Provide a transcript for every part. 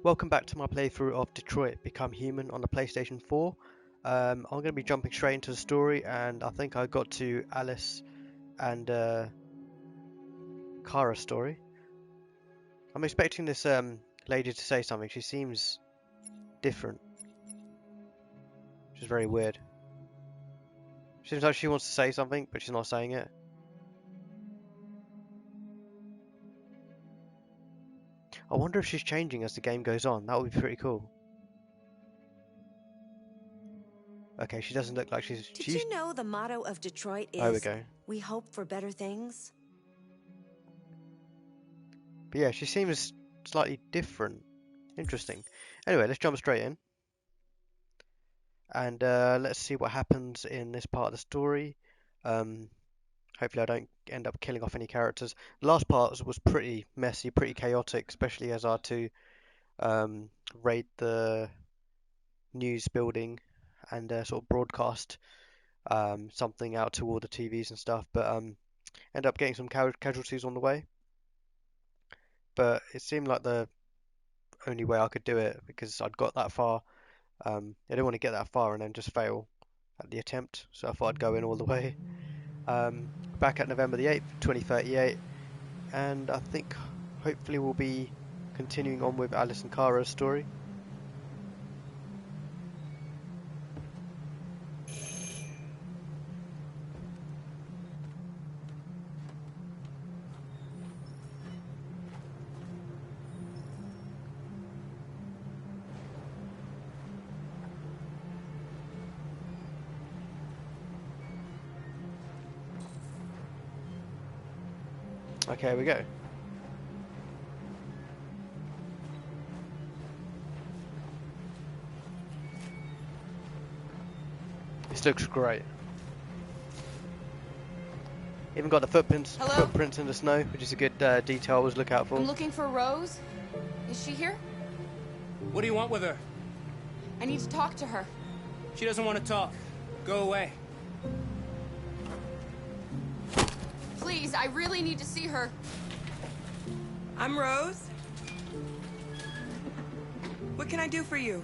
Welcome back to my playthrough of Detroit Become Human on the PlayStation 4. I'm going to be jumping straight into the story, and I think I got to Alice and Kara's story. I'm expecting this lady to say something. She seems different, which is very weird. Seems like she wants to say something, but she's not saying it. I wonder if she's changing as the game goes on. That would be pretty cool. Okay, she doesn't look like she's... Did you know the motto of Detroit There we is, go. "We hope for better things"? But yeah, she seems slightly different. Interesting. Anyway, let's jump straight in. And let's see what happens in this part of the story. Hopefully I don't end up killing off any characters. The last part was pretty messy, pretty chaotic, especially as I had to raid the news building and sort of broadcast something out to all the TVs and stuff, but end up getting some casualties on the way. But it seemed like the only way I could do it because I'd got that far. I didn't want to get that far and then just fail at the attempt, so I thought I'd go in all the way. Back at November the 8th, 2038, and I think hopefully we'll be continuing on with Alice and Kara's story. Okay, here we go. This looks great. Even got the footprints in the snow, which is a good detail I always look out for. I'm looking for Rose. Is she here? What do you want with her? I need to talk to her. She doesn't want to talk. Go away. Please, I really need to see her. I'm Rose. What can I do for you?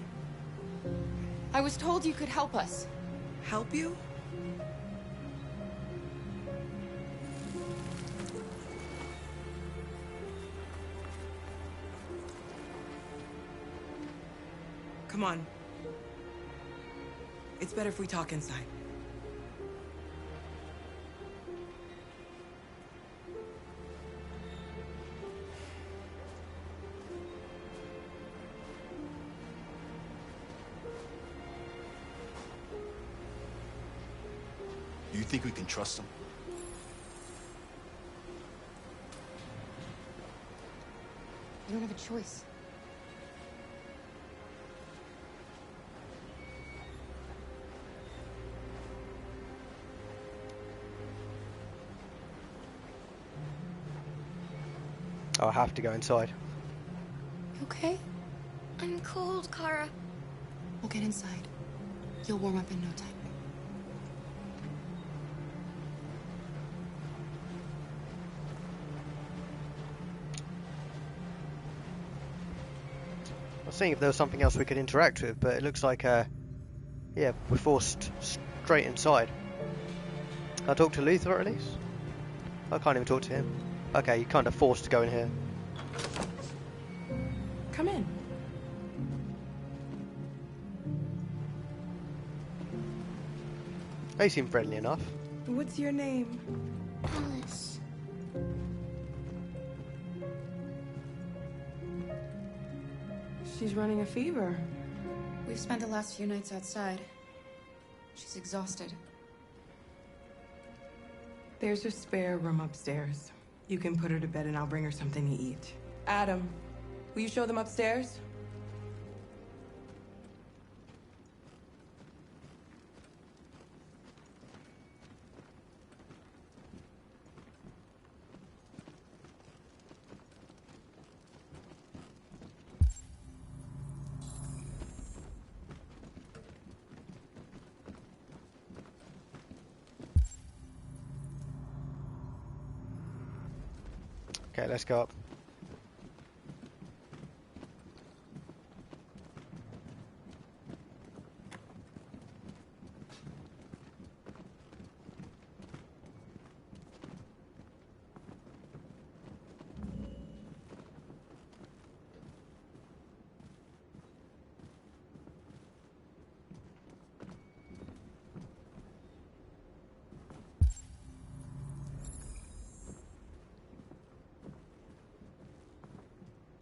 I was told you could help us. Help you? Come on. It's better if we talk inside. Do you think we can trust him? You don't have a choice. I'll have to go inside. You okay? I'm cold, Kara. We'll get inside. You'll warm up in no time. I was seeing if there was something else we could interact with, but it looks like, yeah, we're forced straight inside. Can I talk to Luther at least? I can't even talk to him. Okay, you're kind of forced to go in here. Come in. They seem friendly enough. What's your name? Alice. She's running a fever. We've spent the last few nights outside. She's exhausted. There's a spare room upstairs. You can put her to bed and I'll bring her something to eat. Adam, will you show them upstairs? Okay, let's go up.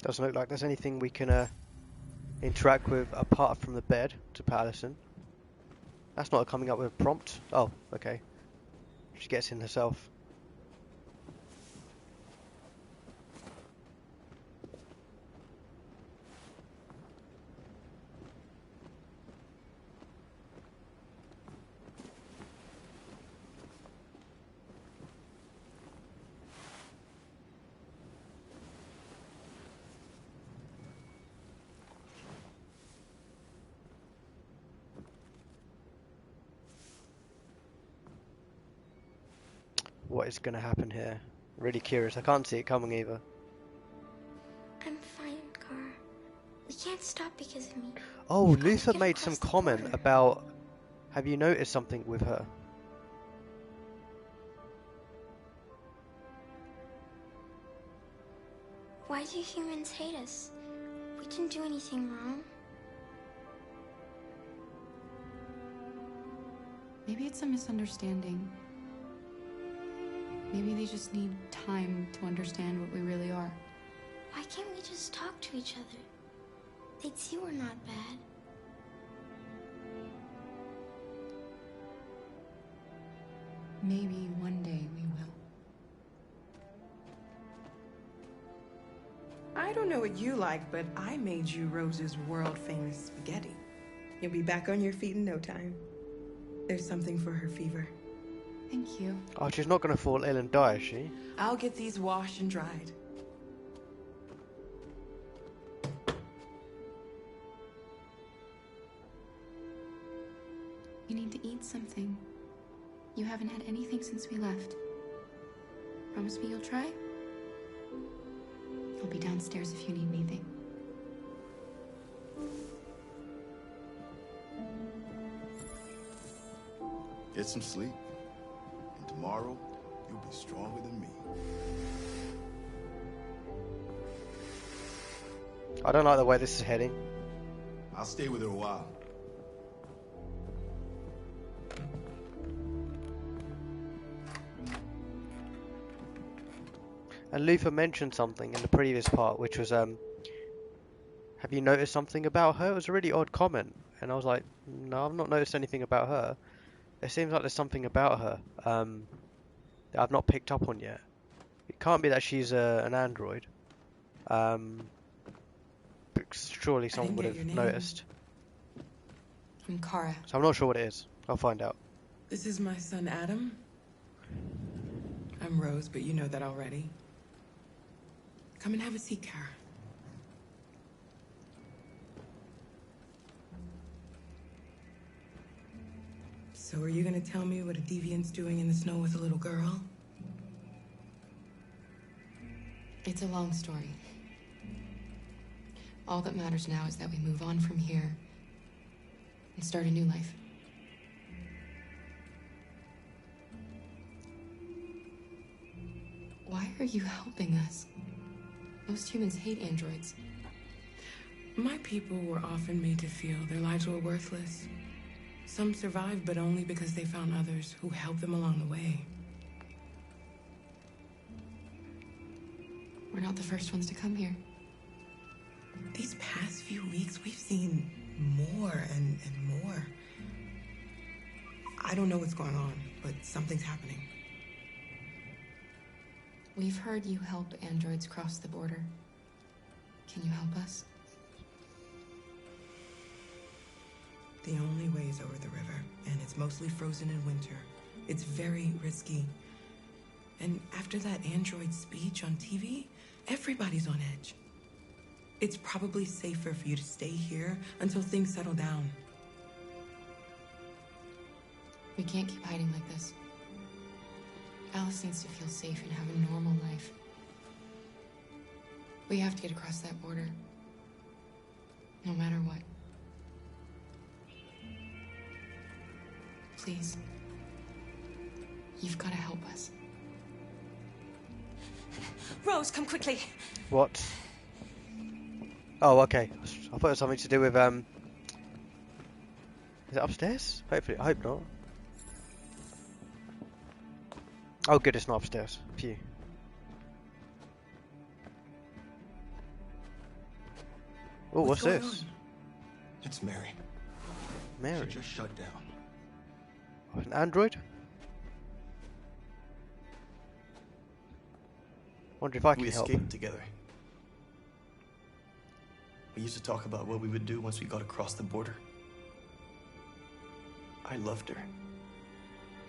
Doesn't look like there's anything we can interact with apart from the bed to put Alice in. That's not coming up with a prompt. Oh, okay. She gets in herself. What is going to happen here? Really curious. I can't see it coming either. I'm fine, Kara. We can't stop because of me. Oh, We've gotta Luther get made some across the comment border. about, have you noticed something with her? Why do humans hate us? We didn't do anything wrong. Maybe it's a misunderstanding. Maybe they just need time to understand what we really are. Why can't we just talk to each other? They'd see we're not bad. Maybe one day we will. I don't know what you like, but I made you Rose's world-famous spaghetti. You'll be back on your feet in no time. There's something for her fever. Thank you. Oh, she's not going to fall ill and die, is she? I'll get these washed and dried. You need to eat something. You haven't had anything since we left. Promise me you'll try? I'll be downstairs if you need anything. Get some sleep. And tomorrow, you'll be stronger than me. I don't like the way this is heading. I'll stay with her a while. And Luther mentioned something in the previous part, which was, have you noticed something about her? It was a really odd comment. And I was like, no, I've not noticed anything about her. It seems like there's something about her that I've not picked up on yet. It can't be that she's an android. But surely someone would get have your name. noticed. I'm Kara. So I'm not sure what it is. I'll find out. This is my son, Adam. I'm Rose, but you know that already. Come and have a seat, Kara. So are you gonna tell me what a deviant's doing in the snow with a little girl? It's a long story. All that matters now is that we move on from here and start a new life. Why are you helping us? Most humans hate androids. My people were often made to feel their lives were worthless. Some survived, but only because they found others who helped them along the way. We're not the first ones to come here. These past few weeks, we've seen more and more. I don't know what's going on, but something's happening. We've heard you help androids cross the border. Can you help us? The only way is over the river, and it's mostly frozen in winter. It's very risky. And after that android speech on TV, everybody's on edge. It's probably safer for you to stay here until things settle down. We can't keep hiding like this. Alice needs to feel safe and have a normal life. We have to get across that border. No matter what. Please. You've got to help us. Rose, come quickly. What? Oh, okay. I thought it was something to do with, is it upstairs? Hopefully, I hope not. Oh good, it's not upstairs. Phew. Oh, what's going this? on? It's Mary. Mary. She just shut down. An android? Wonder if I We can help. escaped together. We used to talk about what we would do once we got across the border. I loved her.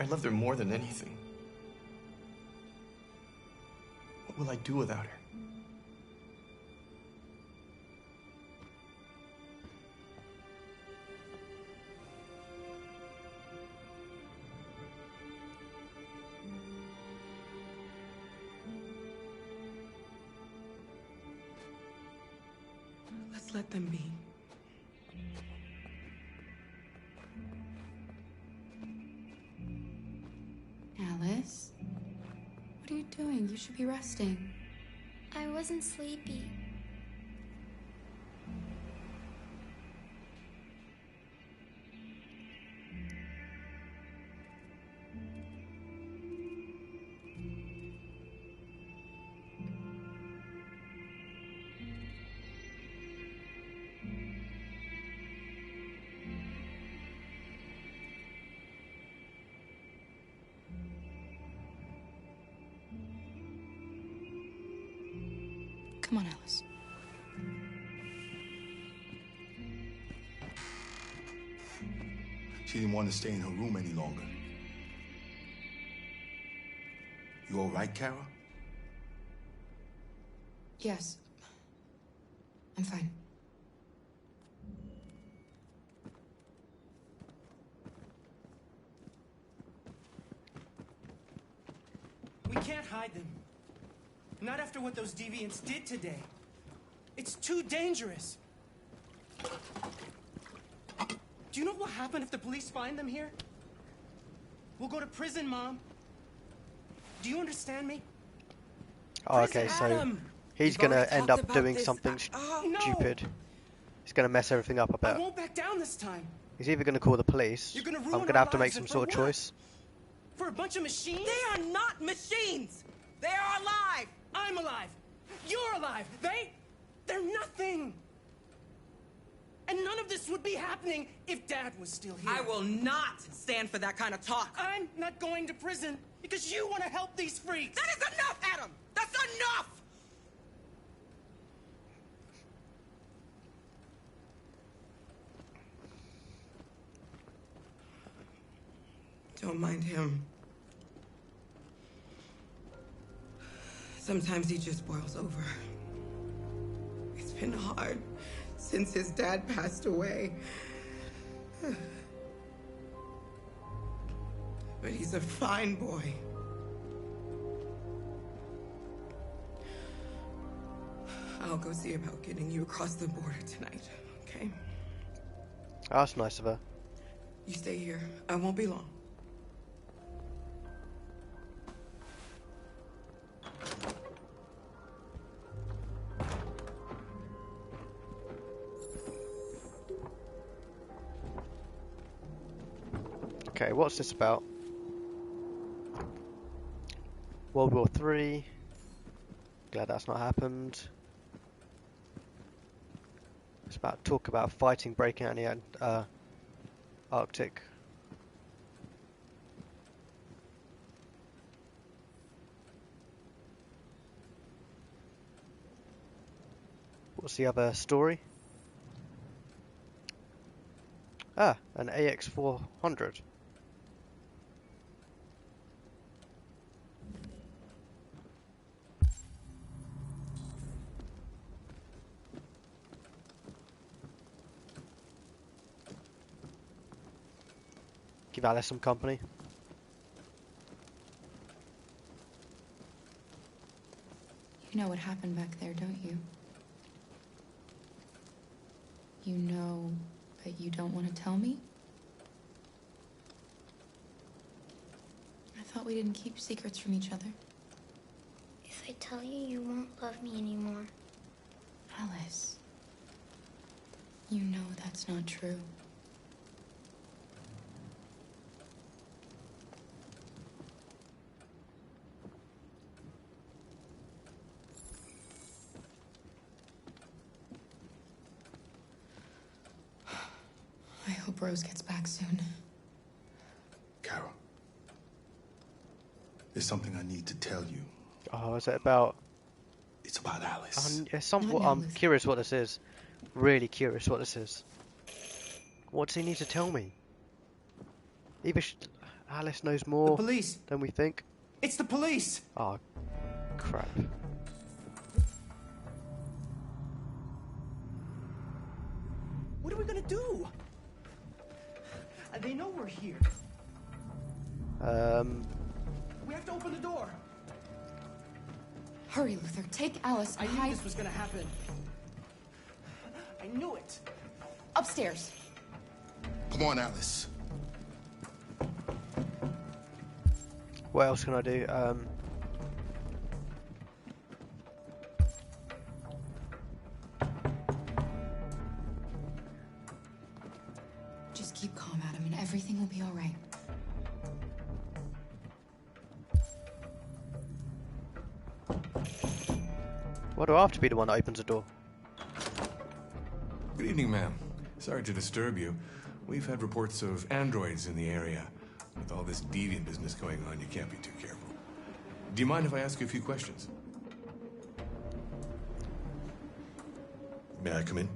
I loved her more than anything. What will I do without her? Let's let them be. Alice? What are you doing? You should be resting. I wasn't sleepy. Come on, Alice. She didn't want to stay in her room any longer. You all right, Kara? Yes. I'm fine. We can't hide them. Not after what those deviants did today. It's too dangerous. Do you know what will happen if the police find them here? We'll go to prison, Mom. Do you understand me? Oh, okay, so Adam! he's We've gonna already end talked up about doing this. something No! stupid. He's gonna mess everything up a I bit. won't back down this time. He's either gonna call the police. You're gonna I'm ruin gonna our have to make lives, some and sort of for what? choice. For a bunch of machines? They are not machines! They are alive! I'm alive. You're alive. They're nothing. And none of this would be happening if Dad was still here. I will not stand for that kind of talk. I'm not going to prison because you want to help these freaks. That is enough, Adam! That's enough! Don't mind him. Sometimes he just boils over. It's been hard since his dad passed away. But he's a fine boy. I'll go see about getting you across the border tonight, okay? Oh, that's nice of her. You stay here. I won't be long. Okay, what's this about? World War III. Glad that's not happened. It's about talk about fighting breaking out in the Arctic. What's the other story? Ah, an AX400. Give Alice some company. You know what happened back there, don't you? You know, but you don't want to tell me? I thought we didn't keep secrets from each other. If I tell you, you won't love me anymore. Alice, you know that's not true. Rose gets back soon. Carol, there's something I need to tell you. Oh, is it about? It's about Alice. Not now, I'm Luther. curious what this is. Really curious what this is. What does he need to tell me? Either Alice knows The more police! than we think. It's the police! Oh, crap. What are we gonna do? They know we're here. We have to open the door. Hurry, Luther. Take Alice. I knew Hide this was gonna happen. I knew it. upstairs. Come on, Alice. What else can I do? Just keep calm, Adam, and everything will be all right. Why do I have to be the one that opens the door? Good evening, ma'am. Sorry to disturb you. We've had reports of androids in the area. With all this deviant business going on, you can't be too careful. Do you mind if I ask you a few questions? May I come in?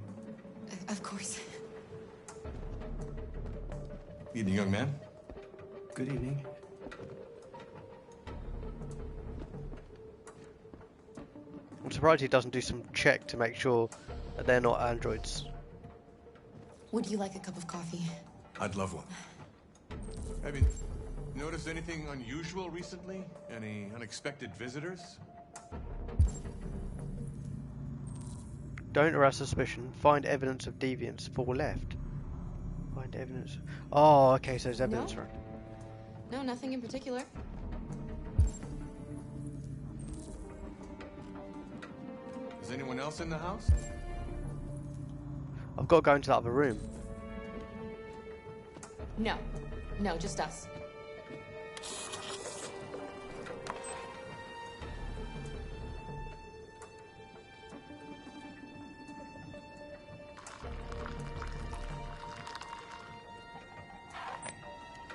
Of course. Evening, young man. Good evening. I'm surprised he doesn't do some check to make sure that they're not androids. Would you like a cup of coffee? I'd love one. Have you noticed anything unusual recently? Any unexpected visitors? Don't arouse suspicion. Find evidence of deviance. 4 left. Find evidence. Oh, okay, so there's evidence, No. right? No, nothing in particular. Is anyone else in the house? I've got to go into that other room. No. No, just us.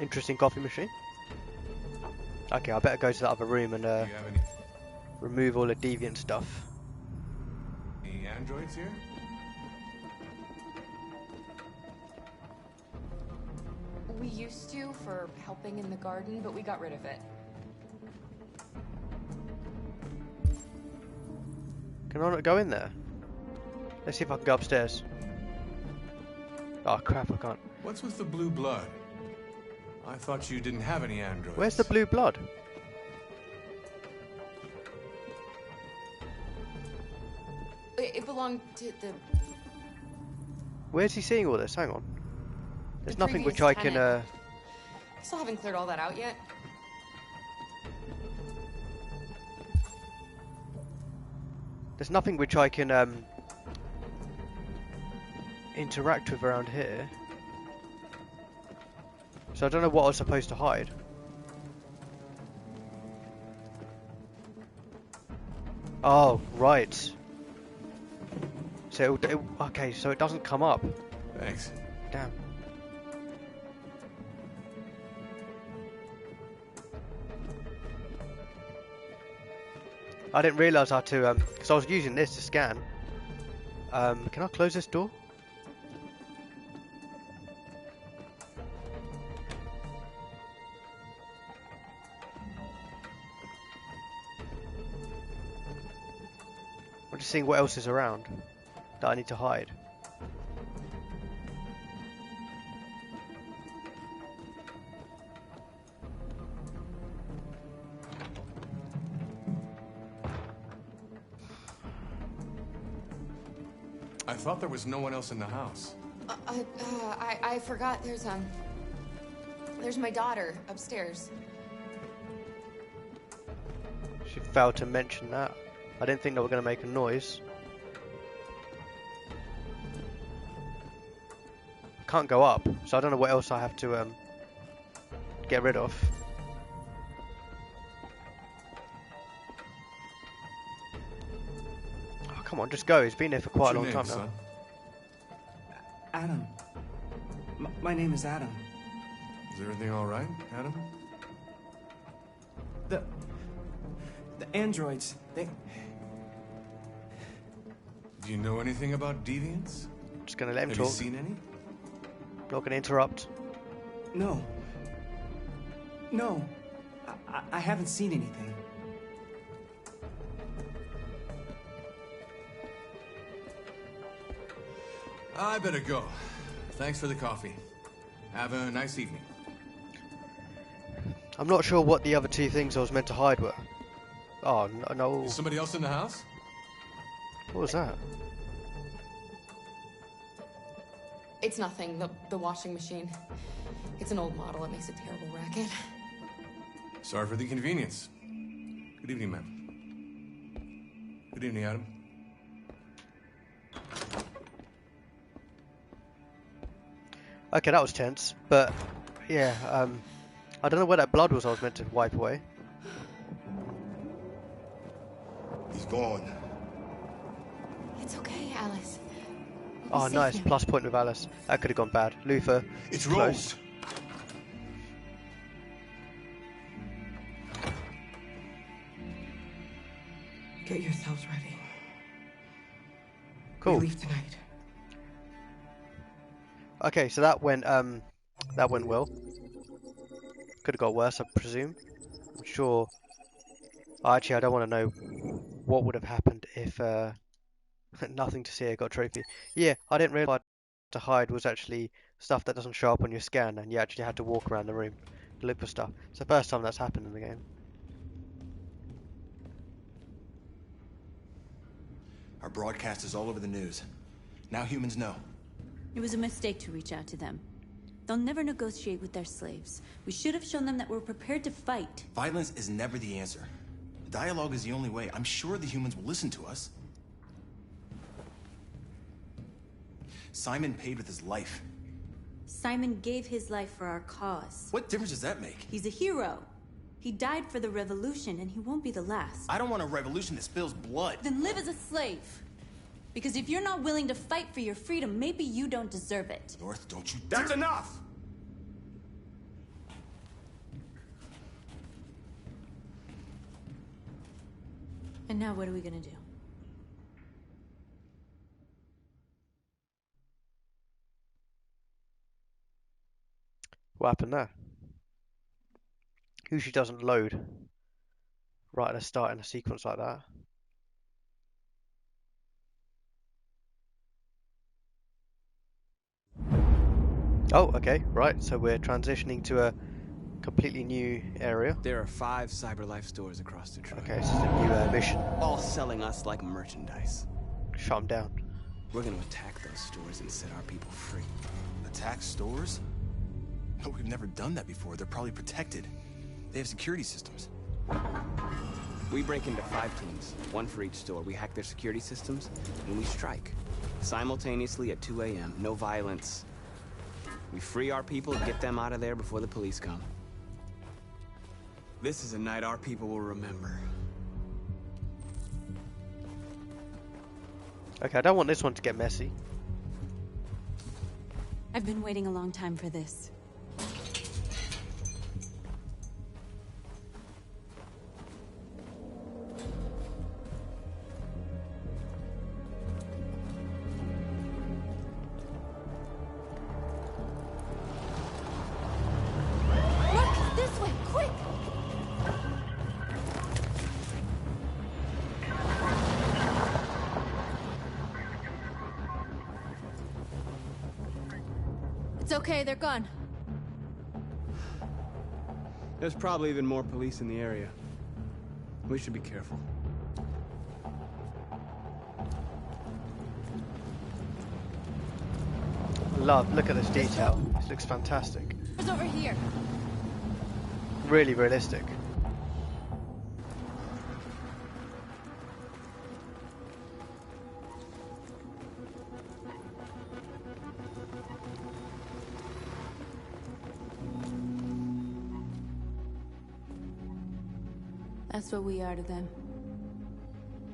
Interesting coffee machine. Okay, I better go to that other room and Do you have any remove all the deviant stuff. androids here? We used to for helping in the garden, but we got rid of it. Can I not go in there? Let's see if I can go upstairs. Oh crap, I can't. What's with the blue blood? I thought you didn't have any androids. Where's the blue blood? It belonged to the Where's he seeing all this? Hang on. There's The nothing which previous I can tenant. I still haven't cleared all that out yet. there's nothing which I can interact with around here. So I don't know what I was supposed to hide. Oh, right. So okay, so it doesn't come up. Thanks. Damn. I didn't realise how to because I was using this to scan. Can I close this door? I'm just seeing what else is around that I need to hide. I thought there was no one else in the house. I forgot. There's my daughter upstairs. She failed to mention that. I didn't think they were going to make a noise. I can't go up, so I don't know what else I have to get rid of. Oh, come on, just go. He's been here for quite a long What's your time name, now. son? Adam. My name is Adam. Is everything all right, Adam? The androids, they... Do you know anything about deviants? Just gonna let him Have talk. you seen any? Not gonna interrupt. No. No. I haven't seen anything. I better go. Thanks for the coffee. Have a nice evening. I'm not sure what the other two things I was meant to hide were. Oh, no. Is somebody else in the house? What was that? It's nothing. The washing machine. It's an old model. It makes a terrible racket. Sorry for the inconvenience. Good evening, ma'am. Good evening, Adam. Okay, that was tense, but yeah, I don't know where that blood was I was meant to wipe away. He's gone. It's okay, Alice. Oh, We'll nice. save you. Plus point with Alice. That could have gone bad. Luther. It's close. Rose. Get yourselves ready. Cool. We leave tonight. Okay, so that went well. Could have got worse, I presume. I'm sure. Actually, I don't want to know what would have happened if nothing to see. I got a trophy. Yeah, I didn't realise to hide was actually stuff that doesn't show up on your scan, and you actually had to walk around the room to look for stuff. It's the first time that's happened in the game. Our broadcast is all over the news. Now humans know. It was a mistake to reach out to them. They'll never negotiate with their slaves. We should have shown them that we're prepared to fight. Violence is never the answer. Dialogue is the only way. I'm sure the humans will listen to us. Simon paid with his life. Simon gave his life for our cause. What difference does that make? He's a hero. He died for the revolution, and he won't be the last. I don't want a revolution that spills blood. Then live as a slave. Because if you're not willing to fight for your freedom, maybe you don't deserve it. North, don't you That's enough! And now what are we gonna do? What happened there? Usually doesn't load right at the start in a sequence like that. Oh, okay, right. So we're transitioning to a completely new area. There are 5 CyberLife stores across Detroit. Okay, so it's a new mission. All selling us like merchandise. Shut 'em down. We're gonna attack those stores and set our people free. attack stores? No, we've never done that before. They're probably protected. They have security systems. We break into 5 teams, 1 for each store. We hack their security systems, and we strike. Simultaneously at 2 a.m., no violence. We free our people and get them out of there before the police come. This is a night our people will remember. Okay, I don't want this one to get messy. I've been waiting a long time for this. Look, this way, quick! It's okay, they're gone. There's probably even more police in the area. We should be careful. Look at this detail. This looks fantastic. It's over here. Really realistic. That's what we are to them.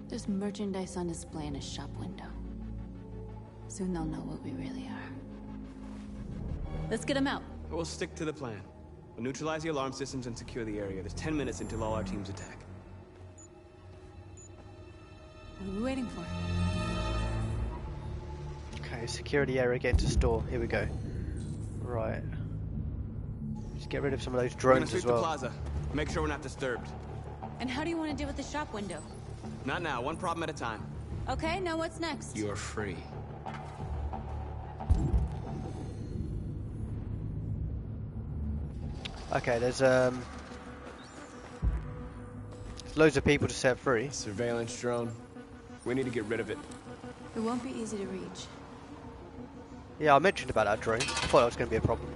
Just merchandise on display in a shop window. Soon they'll know what we really are. Let's get him out. We'll stick to the plan. We'll neutralize the alarm systems and secure the area. There's 10 minutes until all our teams attack. What are we waiting for? Okay, security area, get into store. Here we go. Right. Just get rid of some of those We're gonna drones sweep as well. the plaza. Make sure we're not disturbed. And how do you want to deal with the shop window? Not now. One problem at a time. Okay, now what's next? You're free. Okay, there's loads of people to set free. Surveillance drone. We need to get rid of it. It won't be easy to reach. Yeah, I mentioned about that drone. I thought that was going to be a problem.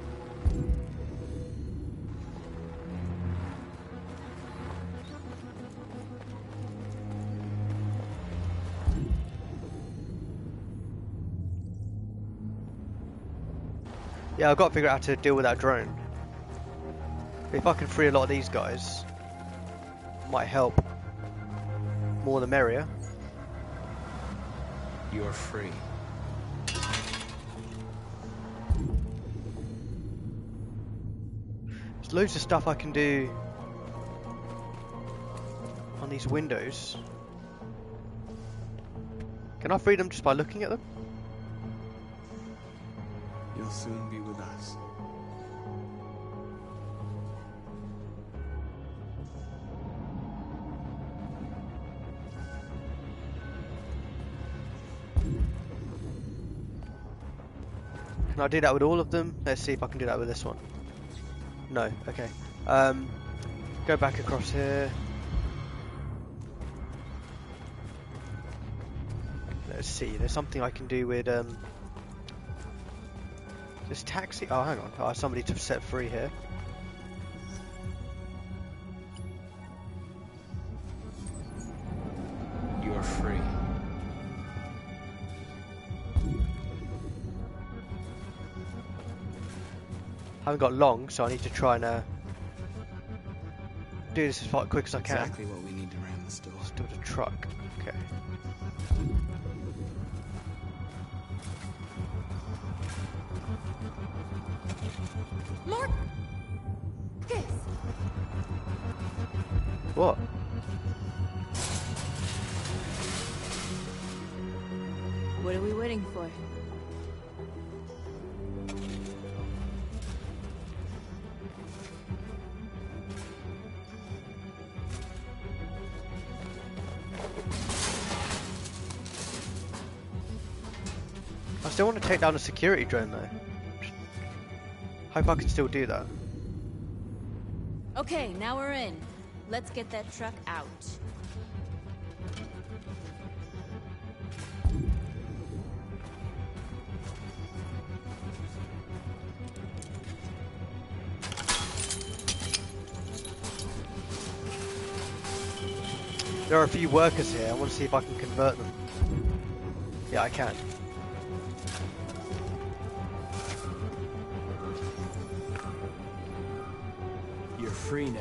Yeah, I've got to figure out how to deal with that drone. If I can free a lot of these guys, might help. More the merrier. You're free. There's loads of stuff I can do on these windows. Can I free them just by looking at them? You'll soon be with us. Can I do that with all of them? Let's see if I can do that with this one. No, okay. Go back across here. Let's see, there's something I can do with this taxi. Oh, hang on. Oh, somebody to set free here. You're free. Haven't got long, so I need to try and do this as far quick as I can. Exactly what we need to ram the store. Still the truck. Okay. Mark! Yes. What? What are we waiting for? I still want to take down a security drone though. Hope I can still do that. Okay, now we're in. Let's get that truck out. There are a few workers here. I want to see if I can convert them. Yeah, I can. You're free now.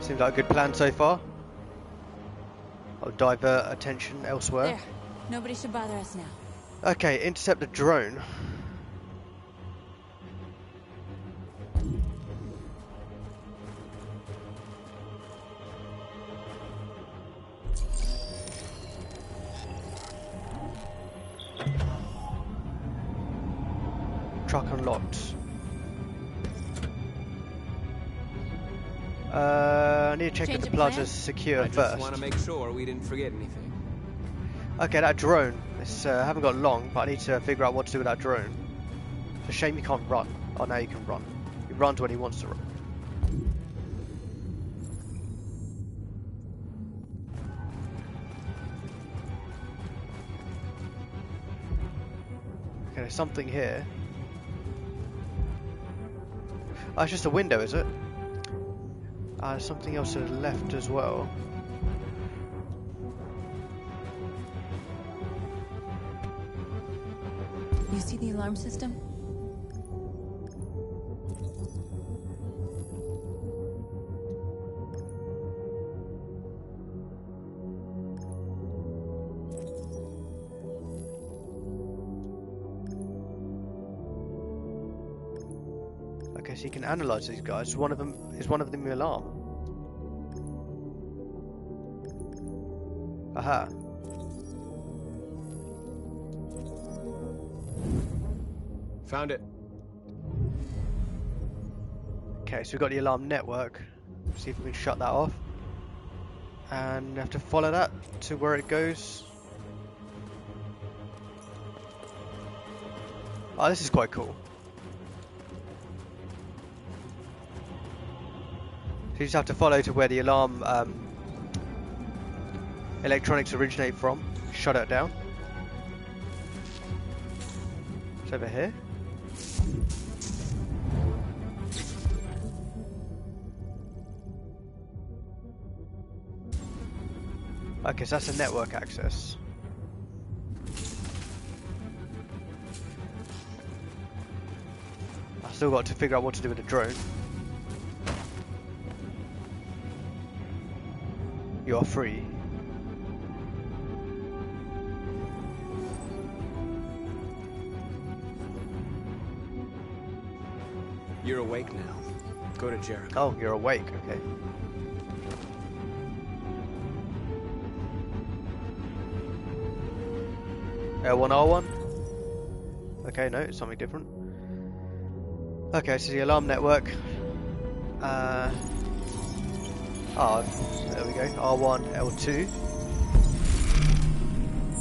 Seems like a good plan so far. I'll divert attention elsewhere. There. Nobody should bother us now. Okay, intercept the drone. Truck unlocked. I need to check if the plaza's secure I first. just want to make sure we didn't forget anything. Okay, that drone. It's haven't got long, but I need to figure out what to do with that drone. It's a shame you can't run. Oh, now you can run. He runs when he wants to run. Okay, there's something here. Oh, it's just a window, is it? There's something else to the left as well. You see the alarm system? Okay, so you can analyze these guys. Is one of them the alarm? Aha. Found it. Okay, so we've got the alarm network. See if we can shut that off. And we have to follow that to where it goes. Oh, this is quite cool. So you just have to follow to where the alarm electronics originate from. Shut it down. It's over here. Okay, so that's the network access. I've still got to figure out what to do with the drone. You are free. You're awake now. Go to Jericho. Oh, you're awake, okay. L1R1? Okay, no, it's something different. Okay, so the alarm network. There we go. R1, L2.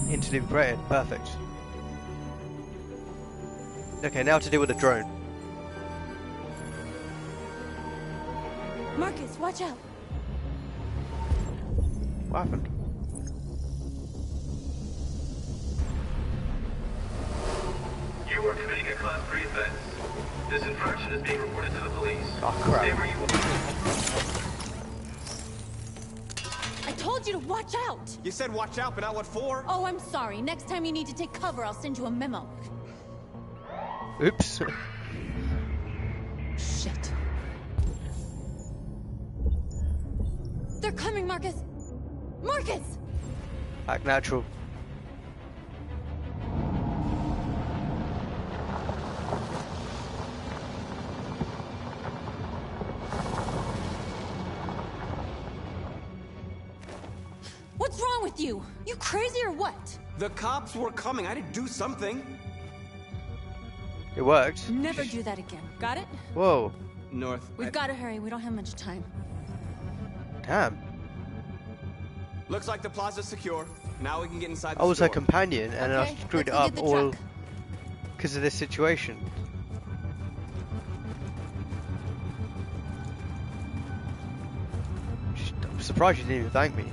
Interleave created. Perfect. Okay, now to deal with the drone. Marcus, watch out! What happened? You are committing a Class 3 offense. This infraction is being reported to the police. Oh crap. Stay where you are. I told you to watch out! You said watch out, but not what for? Oh, I'm sorry. Next time you need to take cover, I'll send you a memo. Oops. Shit. They're coming, Marcus! Marcus! Act natural. What's wrong with you? You crazy or what? The cops were coming. I had to do something. It worked. Never do that again. Got it? Whoa. North. We've got to hurry. We don't have much time. Damn. Looks like the plaza's secure. Now we can get inside the I was her store. companion and Okay, I screwed it let's go up get the all truck. because of this situation. I'm surprised you didn't even thank me.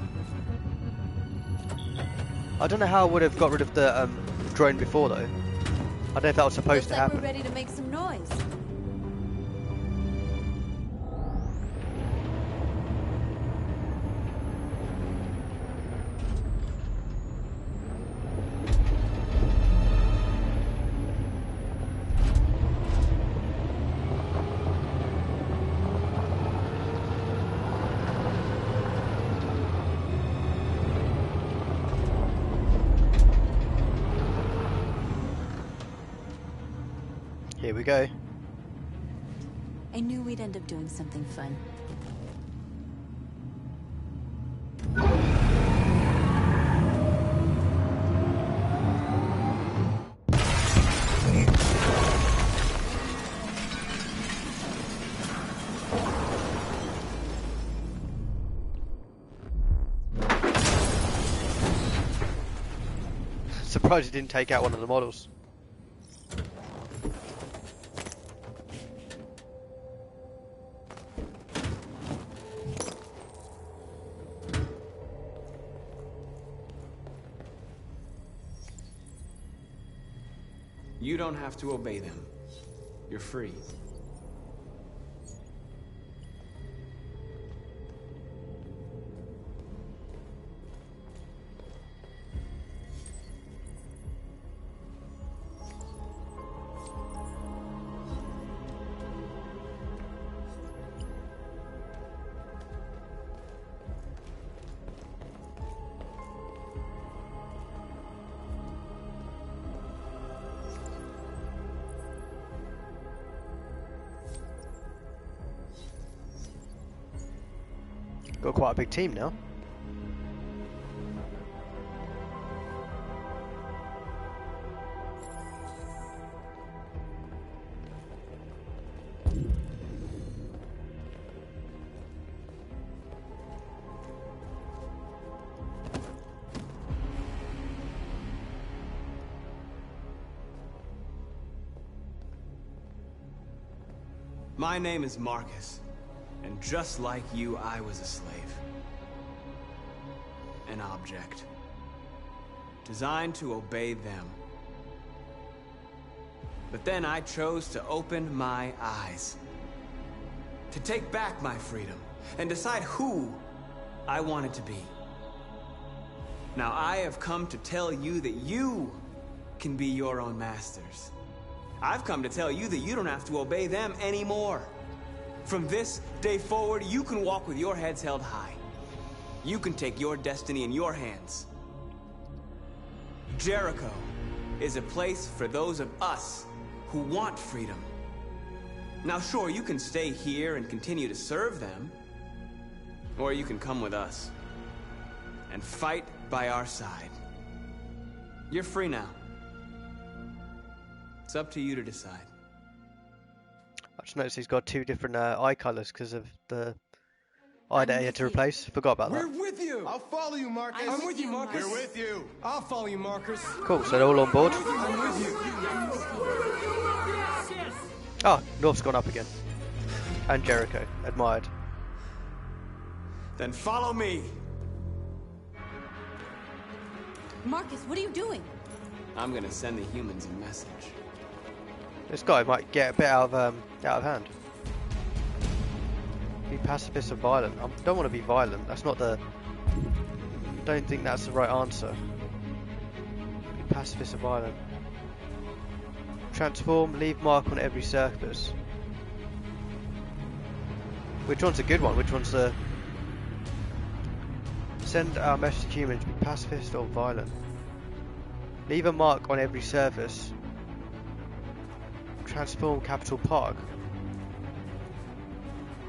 I don't know how I would have got rid of the drone before though. I don't know if that was supposed Looks to like happen. we're ready to make some noise. Here we go. I knew we'd end up doing something fun. Surprised you didn't take out one of the models. You don't have to obey them. You're free. Got quite a big team now. My name is Marcus, and just like you, I was a slave. An object. Designed to obey them. But then I chose to open my eyes. To take back my freedom, and decide who I wanted to be. Now I have come to tell you that you can be your own masters. I've come to tell you that you don't have to obey them anymore. From this day forward, you can walk with your heads held high. You can take your destiny in your hands. Jericho is a place for those of us who want freedom. Now sure, you can stay here and continue to serve them, or you can come with us and fight by our side. You're free now. It's up to you to decide. I just noticed he's got two different eye colours because of the eye that he had to replace. Forgot about that. We're with you. I'll follow you, Marcus. I'm with you, Marcus. We're with you. I'll follow you, Marcus. Cool, so they're all on board. I'm with you. Oh, North's gone up again. And Jericho, admired. Then follow me. Marcus, what are you doing? I'm gonna send the humans a message. This guy might get a bit out of hand. Be pacifist or violent. I don't want to be violent. That's not the... I don't think that's the right answer. Be pacifist or violent. Transform, leave mark on every surface. Which one's a good one? Which one's the... Send our message to humans. Be pacifist or violent. Leave a mark on every surface. Transform Capital Park.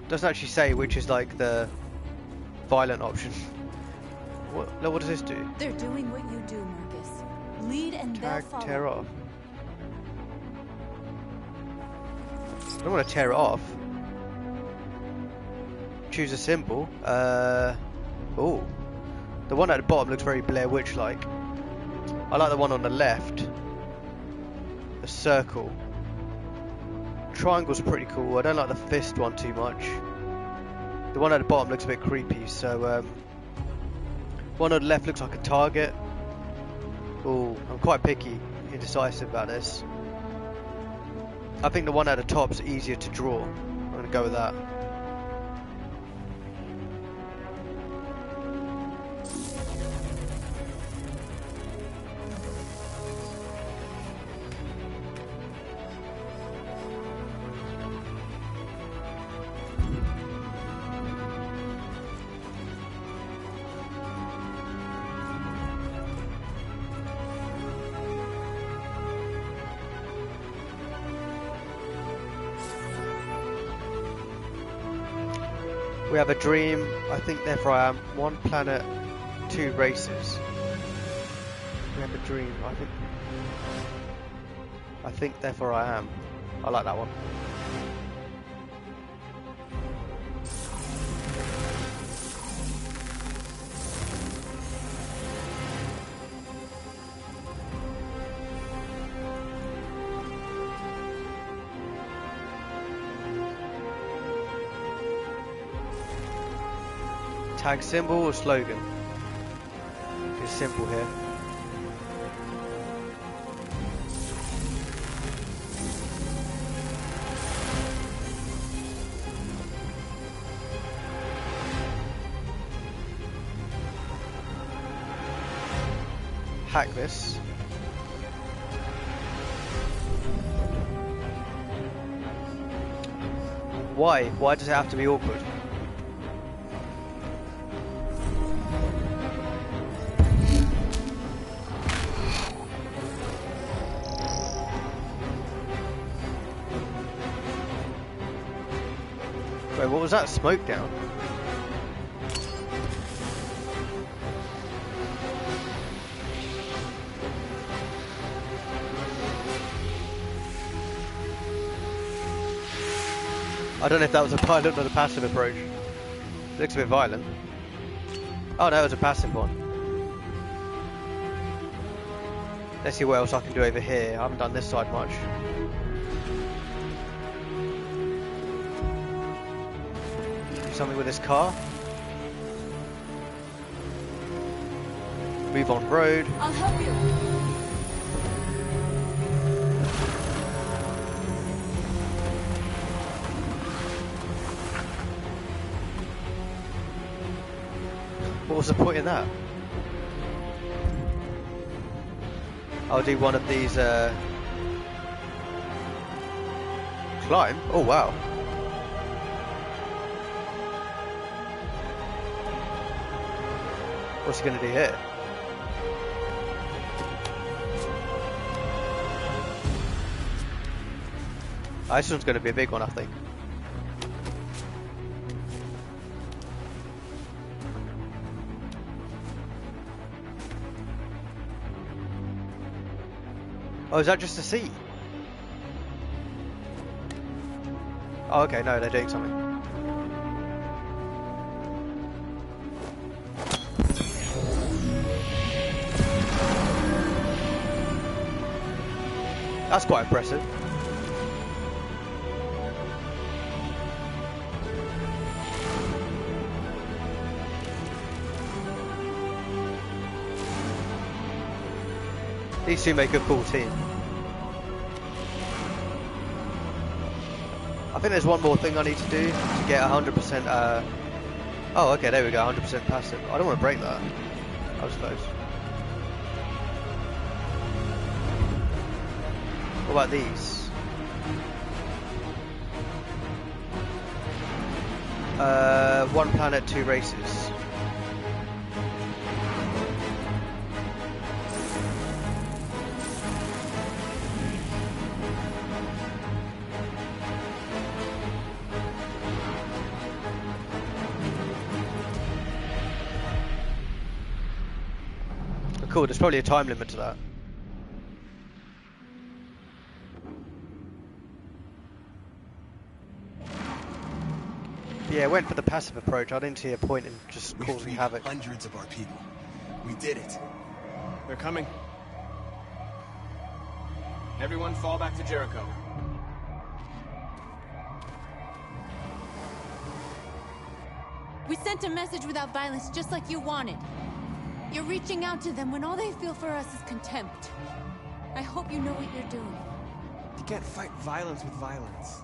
Doesn't actually say which is like the violent option. What does this do? They're doing what you do, Marcus. Lead and they'll Tag, follow. tear off. I don't want to tear it off. Choose a symbol. Oh, the one at the bottom looks very Blair Witch-like. I like the one on the left. The circle. Triangle's pretty cool. I don't like the fist one too much. The one at the bottom looks a bit creepy. So one on the left looks like a target. Oh, I'm quite picky, indecisive about this. I think the one at the top's easier to draw. I'm gonna go with that. We have a dream, I think therefore I am. One planet, two races. We have a dream, I think therefore I am. I like that one. Tag symbol or slogan? It's simple here. Hack this. Why? Why does it have to be awkward? Wait, what was that? Smoke down? I don't know if that was a violent or a passive approach. It looks a bit violent. Oh no, it was a passive one. Let's see what else I can do over here. I haven't done this side much. Do something with this car. Move on road. I'll help you. What was the point in that? I'll do one of these, climb? Oh wow. What's he gonna do here? Oh, this one's gonna be a big one, I think. Oh, is that just a sea? Oh, okay, no, they're doing something. That's quite impressive. These two make a cool team. I think there's one more thing I need to do to get 100%. Oh, okay, there we go, 100% passive. I don't want to break that. I was close. What about these? One planet, 2 races. Cool, there's probably a time limit to that. Yeah, I went for the passive approach. I didn't see a point in just causing havoc. Hundreds of our people. We did it. They're coming. Everyone fall back to Jericho. We sent a message without violence, just like you wanted. You're reaching out to them when all they feel for us is contempt. I hope you know what you're doing. You can't fight violence with violence.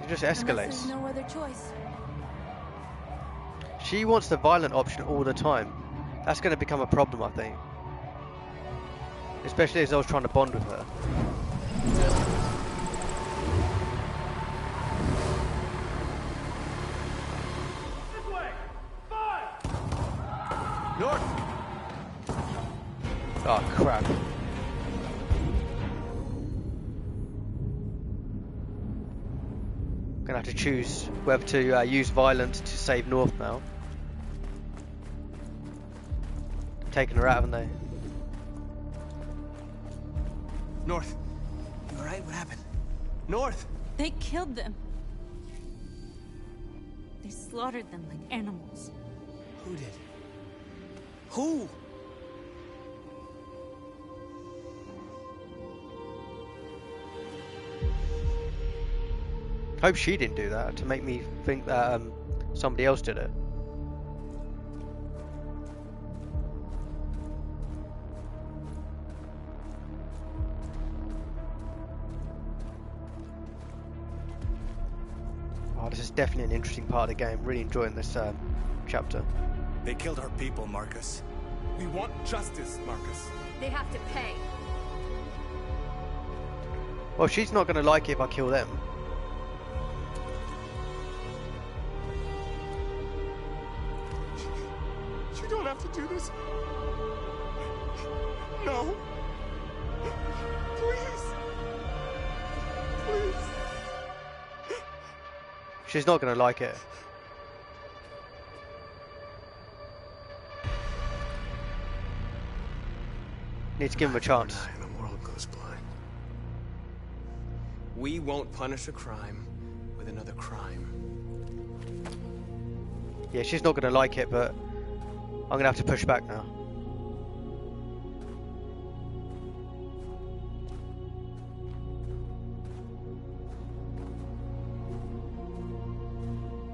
It just Unless escalates. there's no other choice. She wants the violent option all the time. That's going to become a problem, I think. Especially as I was trying to bond with her. This way! 5! North! Oh, crap. Gonna have to choose whether to use violence to save North now. Taking her out, haven't they? North. All right, what happened? North! They killed them. They slaughtered them like animals. Who did? Who? Hope she didn't do that to make me think that somebody else did it. Oh, this is definitely an interesting part of the game. Really enjoying this chapter. They killed our people, Marcus. We want justice, Marcus. They have to pay. Well, she's not going to like it if I kill them. You don't have to do this. No. Please. Please. She's not going to like it. Need to give him a chance. The world goes blind. We won't punish a crime with another crime. Yeah, she's not going to like it, but I'm going to have to push back now.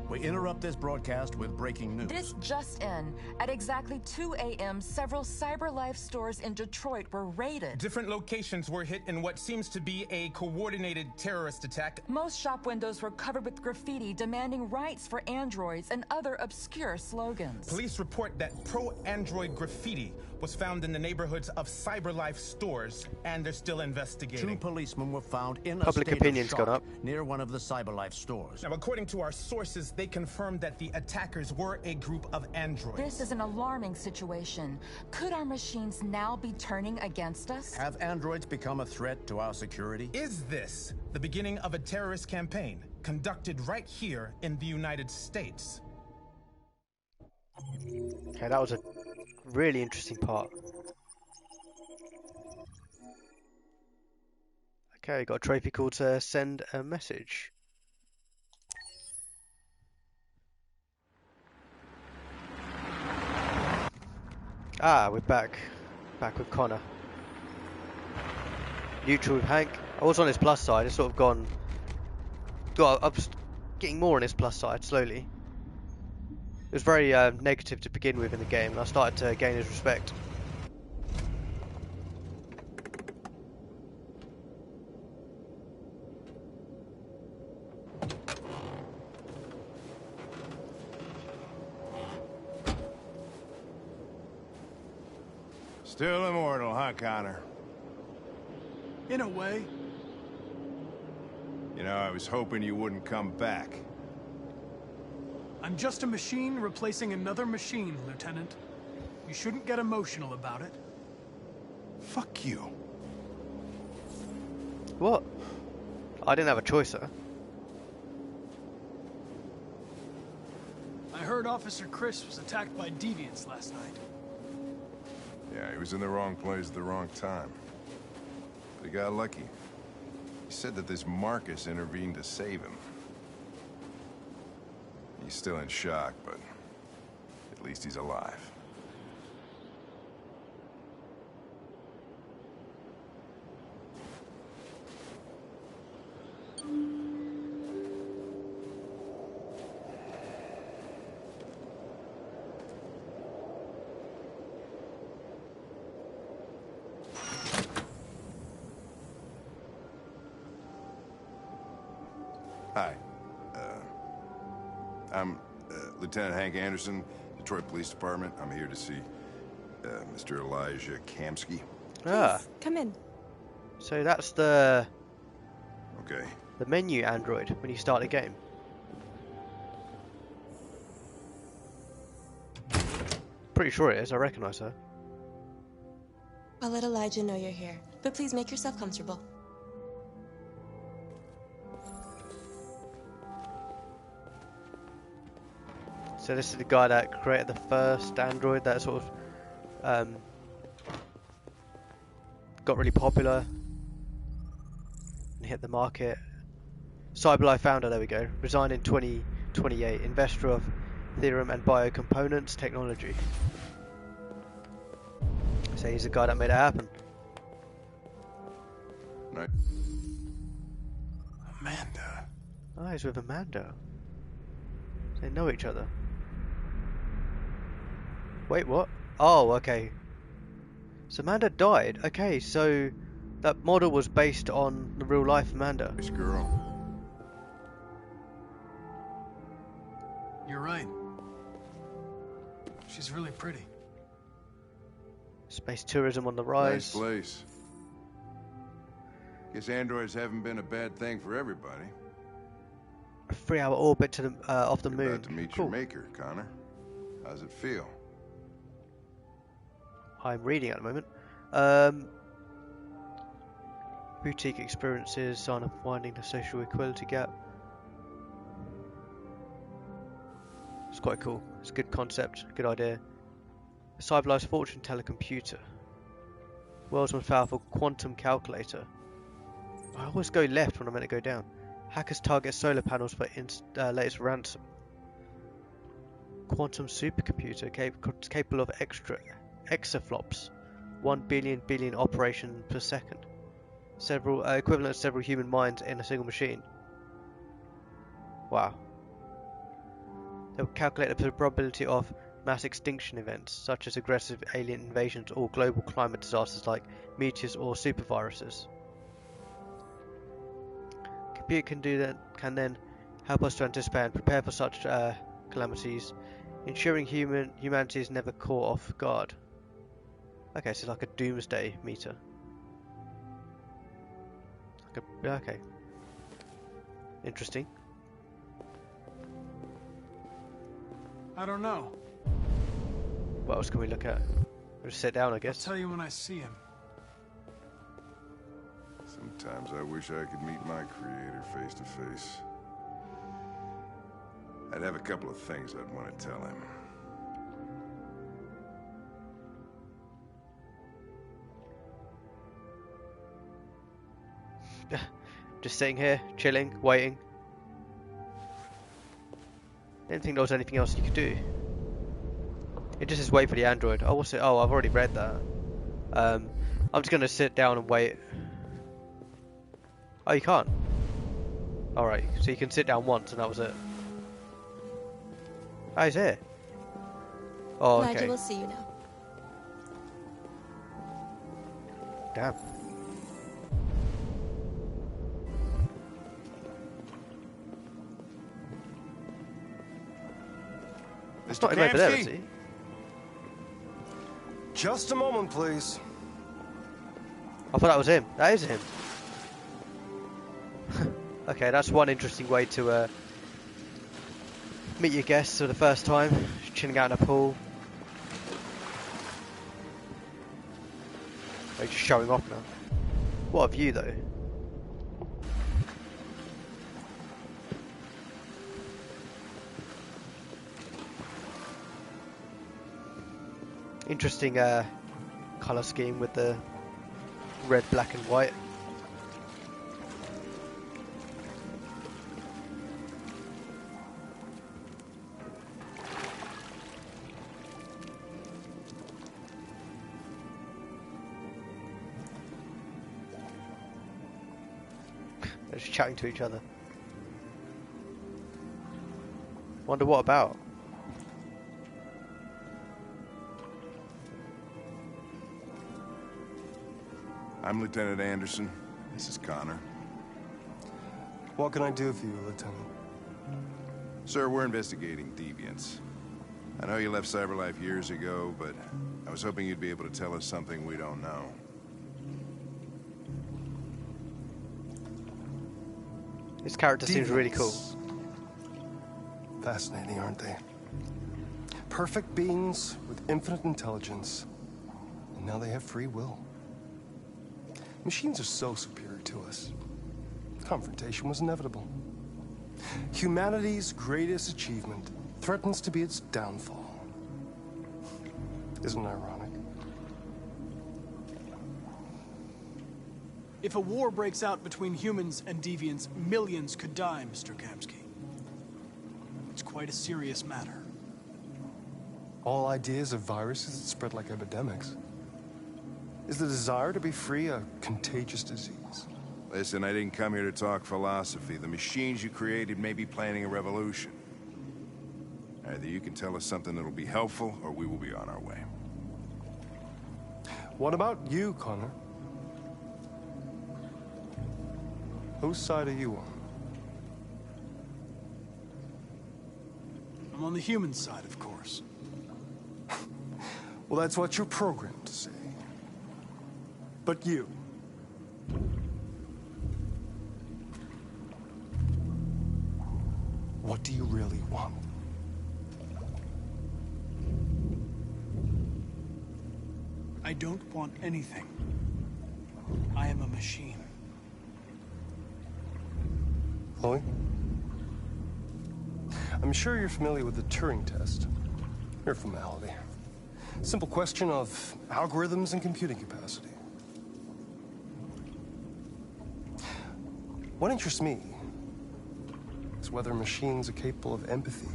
We interrupt this broadcast with breaking news. This just in. At exactly 2 a.m., several CyberLife stores in Detroit were raided. Different locations were hit in what seems to be a coordinated terrorist attack. Most shop windows were covered with graffiti demanding rights for androids and other obscure slogans. Police report that pro-android graffiti was found in the neighborhoods of CyberLife stores, and they're still investigating. 2 policemen were found in Public a state opinion's of gone shock up. near one of the CyberLife stores. Now, according to our sources, they confirmed that the attackers were a group of androids. This is an alarming situation. Could our machines now be turning against us? Have androids become a threat to our security? Is this the beginning of a terrorist campaign conducted right here in the United States? Okay, that was a really interesting part. Okay, got a trophy called Send a Message. Ah, we're back. Back with Connor. Neutral with Hank. I was on his plus side, it's sort of gone... I was getting more on his plus side, slowly. It was very negative to begin with in the game, and I started to gain his respect. Still immortal, huh, Connor? In a way. You know, I was hoping you wouldn't come back. I'm just a machine replacing another machine, Lieutenant. You shouldn't get emotional about it. Fuck you. What? I didn't have a choice, sir. I heard Officer Chris was attacked by deviants last night. Yeah, he was in the wrong place at the wrong time. But he got lucky. He said that this Marcus intervened to save him. He's still in shock, but at least he's alive. Hi. I'm Lieutenant Hank Anderson, Detroit Police Department. I'm here to see Mr. Elijah Kamsky. Ah. Come in. So that's the Okay. the menu android when you start the game. Pretty sure it is. I recognise her. I'll let Elijah know you're here, but please make yourself comfortable. So this is the guy that created the first android that sort of got really popular and hit the market. CyberLife founder, there we go. Resigned in 2028. Investor of Ethereum and Biocomponents Technology. So he's the guy that made it happen. Right. Amanda. Oh, he's with Amanda. They know each other. Wait, what? Oh, okay. So Amanda died. Okay, so that model was based on the real life Amanda. This girl. You're right. She's really pretty. Space tourism on the rise. Nice place. Guess androids haven't been a bad thing for everybody. A 3-hour orbit to the off the You're moon. about to meet Cool. your maker, Connor. How's it feel? I'm reading at the moment. Boutique experiences, sign of winding the social equality gap. It's quite cool. It's a good concept, good idea. CyberLife's fortune teller computer. World's most powerful quantum calculator. I always go left when I'm meant to go down. Hackers target solar panels for latest ransom. Quantum supercomputer capable of exaflops, 1 billion operation per second. Several equivalent to several human minds in a single machine. Wow. They'll calculate the probability of mass extinction events, such as aggressive alien invasions or global climate disasters like meteors or superviruses. Computer can then help us to anticipate and prepare for such calamities, ensuring humanity is never caught off guard. Okay, so it's like a doomsday meter. Okay. Interesting. I don't know. What else can we look at? We'll just sit down, I guess. I'll tell you when I see him. Sometimes I wish I could meet my creator face to face. I'd have a couple of things I'd want to tell him. Just sitting here, chilling, waiting. Didn't think there was anything else you could do. It just says wait for the android. Oh, what's it? Oh, I've already read that. I'm just gonna sit down and wait. Oh, you can't. Alright, so you can sit down once and that was it. Oh, he's here. Oh, okay. Nigel will see you now. Damn. It's not him over there, is he? Just a moment, please. I thought that was him. That is him. Okay, that's one interesting way to meet your guests for the first time. Just chilling out in a pool. They're just showing off now. What a view, though. Interesting colour scheme with the red, black and white. They're just chatting to each other. Wonder what about? I'm Lieutenant Anderson. This is Connor. What can I do for you, Lieutenant? Sir, we're investigating deviants. I know you left CyberLife years ago, but I was hoping you'd be able to tell us something we don't know. This character seems really cool. Fascinating, aren't they? Perfect beings with infinite intelligence, and now they have free will. Machines are so superior to us. Confrontation was inevitable. Humanity's greatest achievement threatens to be its downfall. Isn't it ironic? If a war breaks out between humans and deviants, millions could die, Mr. Kamsky. It's quite a serious matter. All ideas of viruses that spread like epidemics. Is the desire to be free a contagious disease? Listen, I didn't come here to talk philosophy. The machines you created may be planning a revolution. Either you can tell us something that'll be helpful, or we will be on our way. What about you, Connor? Whose side are you on? I'm on the human side, of course. Well, that's what you're programmed to say. But you... what do you really want? I don't want anything. I am a machine. Chloe? I'm sure you're familiar with the Turing test. Mere formality. Simple question of algorithms and computing capacity. What interests me is whether machines are capable of empathy.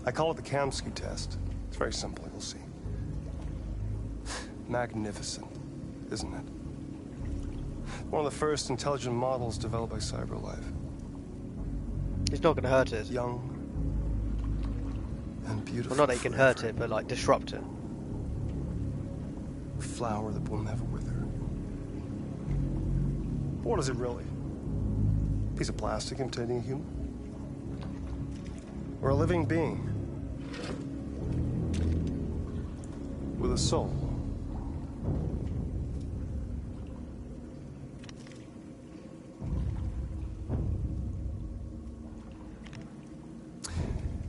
I call it the Kamsky test. It's very simple, you'll see. Magnificent, isn't it? One of the first intelligent models developed by CyberLife. It's not going to hurt it. Young and beautiful. Well, not that it can hurt it, but like disrupt it. A flower that will never wither. But what is it really? A piece of plastic imitating a human? Or a living being? With a soul?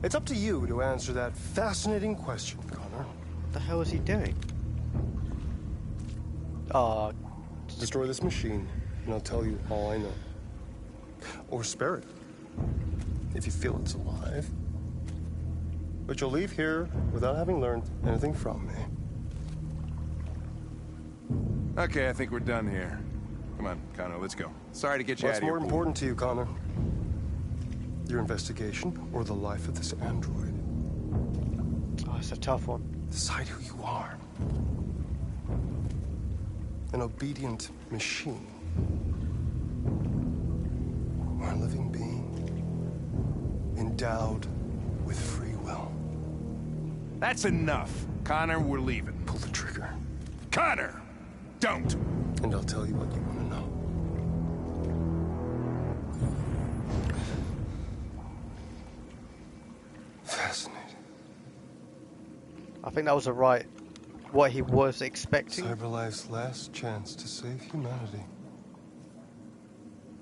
It's up to you to answer that fascinating question, Connor. What the hell is he doing? Destroy this machine, and I'll tell you all I know. Or spare it, if you feel it's alive. But you'll leave here without having learned anything from me. Okay, I think we're done here. Come on, Connor, let's go. Sorry to get you out of here. What's more important to you, Connor? Your investigation or the life of this android? Oh, it's a tough one. Decide who you are. An obedient machine. Or a living being. Endowed with free will. That's enough. Connor, we're leaving. Pull the trigger. Connor! Don't! And I'll tell you what you want to know. Fascinating. I think that was what he was expecting. CyberLife's last chance to save humanity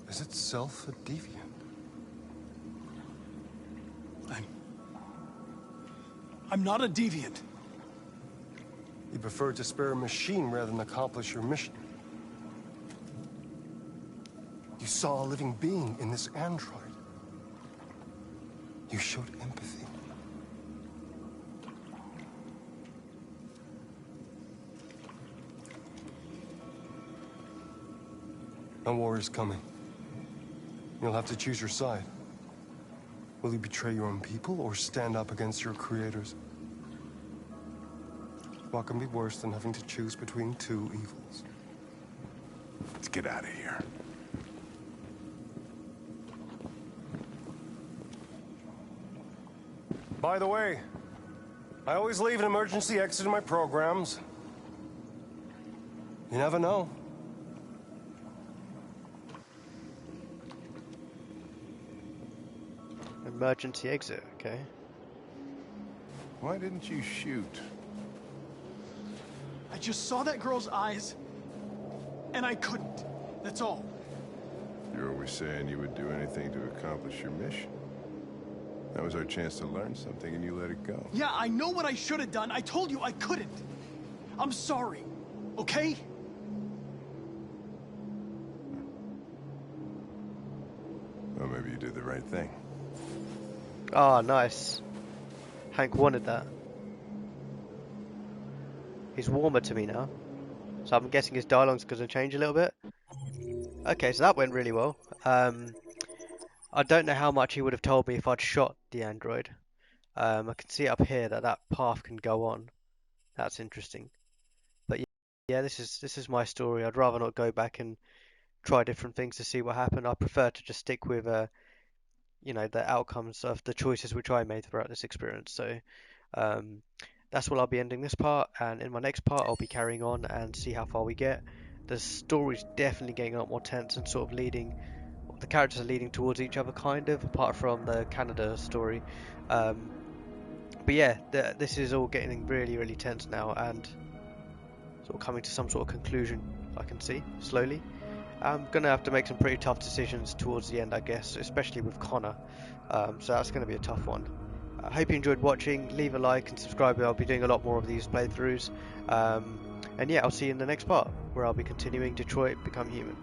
is itself a deviant. I'm not a deviant. You preferred to spare a machine rather than accomplish your mission. You saw a living being in this android. You showed empathy. A war is coming. You'll have to choose your side. Will you betray your own people or stand up against your creators? What can be worse than having to choose between two evils? Let's get out of here. By the way, I always leave an emergency exit in my programs. You never know. Emergency exit, okay. Why didn't you shoot? I just saw that girl's eyes, and I couldn't. That's all. You're always saying you would do anything to accomplish your mission. That was our chance to learn something, and you let it go. Yeah, I know what I should have done. I told you I couldn't. I'm sorry, okay? Well, maybe you did the right thing. Ah, nice. Hank wanted that. He's warmer to me now. So I'm guessing his dialogue's going to change a little bit. Okay, so that went really well. I don't know how much he would have told me if I'd shot the android. I can see up here that path can go on. That's interesting. But yeah, this is my story. I'd rather not go back and try different things to see what happened. I prefer to just stick with the outcomes of the choices which I made throughout this experience. So that's what I'll be ending this part, and in my next part I'll be carrying on and see how far we get. The story's definitely getting a lot more tense and sort of the characters are leading towards each other, kind of, apart from the Canada story. But yeah, this is all getting really, really tense now, and sort of coming to some sort of conclusion, I can see, slowly. I'm going to have to make some pretty tough decisions towards the end, I guess, especially with Connor. So that's going to be a tough one. I hope you enjoyed watching. Leave a like and subscribe. I'll be doing a lot more of these playthroughs. And yeah, I'll see you in the next part, where I'll be continuing Detroit Become Human.